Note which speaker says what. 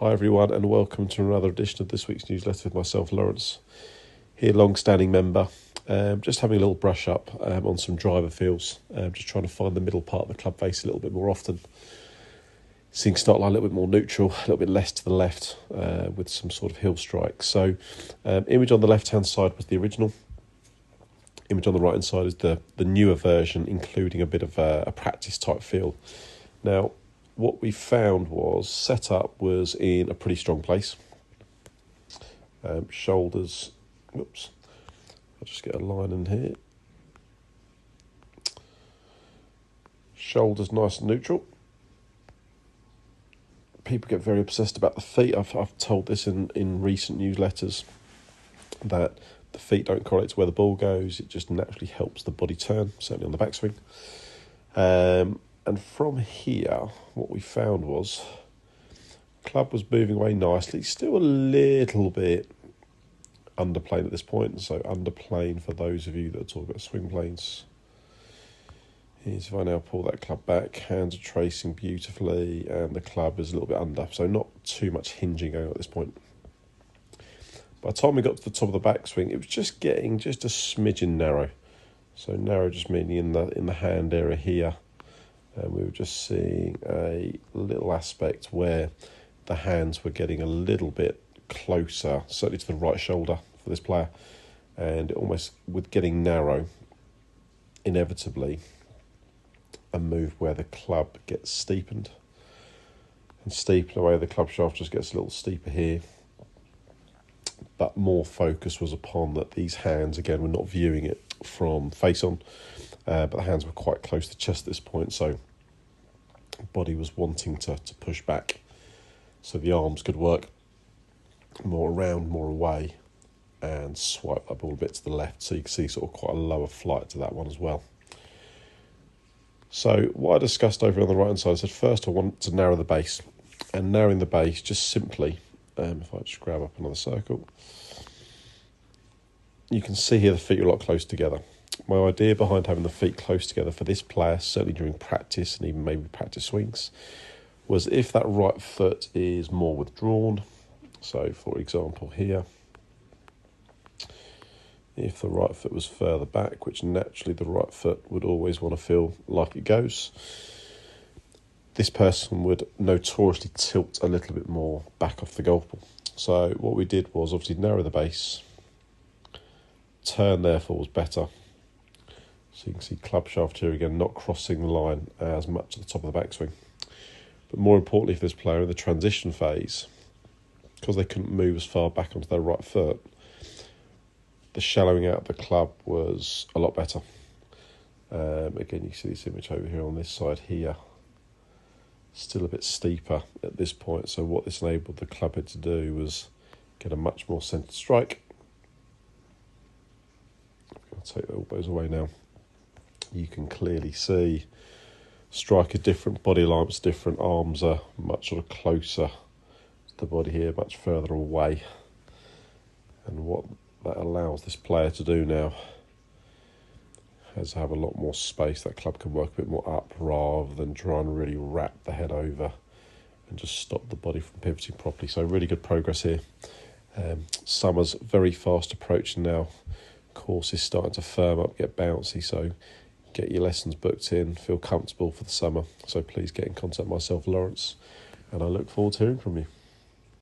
Speaker 1: Hi everyone and welcome to another edition of this week's newsletter with myself, Laurence. Here, long-standing member, just having a little brush up on some driver feels, just trying to find the middle part of the club face a little bit more often. Seeing start line a little bit more neutral, a little bit less to the left with some sort of heel strike. So image on the left-hand side was the original. Image on the right-hand side is the newer version, including a bit of a practice type feel. Now, what we found was setup was in a pretty strong place. Shoulders, whoops, I'll just get a line in here. Shoulders nice and neutral. People get very obsessed about the feet. I've told this in recent newsletters that the feet don't correlate to where the ball goes. It just naturally helps the body turn, certainly on the backswing. And from here, what we found was club was moving away nicely, still a little bit underplane at this point. So underplane for those of you that are talking about swing planes. Here's if I now pull that club back, hands are tracing beautifully and the club is a little bit under. So not too much hinging going on at this point. By the time we got to the top of the backswing, it was just getting just a smidgen narrow. So narrow just meaning in the hand area here. And we were just seeing a little aspect where the hands were getting a little bit closer, certainly to the right shoulder for this player. And almost with getting narrow, inevitably, a move where the club gets steepened. And steepened away, the club shaft just gets a little steeper here. But more focus was upon that these hands, again, were not viewing it from face on. But the hands were quite close to chest at this point, so body was wanting to push back. So the arms could work more around, more away, and swipe that ball a bit to the left. So you can see sort of quite a lower flight to that one as well. So what I discussed over on the right-hand side, I said first I want to narrow the base. And narrowing the base just simply, if I just grab up another circle, you can see here the feet are a lot closer together. My idea behind having the feet close together for this player, certainly during practice and even maybe practice swings, was if that right foot is more withdrawn, so for example here, if the right foot was further back, which naturally the right foot would always want to feel like it goes, this person would notoriously tilt a little bit more back off the golf ball. So what we did was obviously narrow the base, turn therefore was better. So you can see club shaft here again, not crossing the line as much at the top of the backswing. But more importantly for this player in the transition phase, because they couldn't move as far back onto their right foot, the shallowing out of the club was a lot better. Again, you see this image over here on this side here. Still a bit steeper at this point. So what this enabled the club head to do was get a much more centered strike. I'll take the elbows away now. You can clearly see strike is different, body alignment's different, arms are much sort of closer to the body here, much further away. And what that allows this player to do now is have a lot more space. That club can work a bit more up rather than try and really wrap the head over and just stop the body from pivoting properly. So really good progress here. Summer's very fast approaching now. Course is starting to firm up, get bouncy, so get your lessons booked in, feel comfortable for the summer. So please get in contact with myself, Laurence, and I look forward to hearing from you.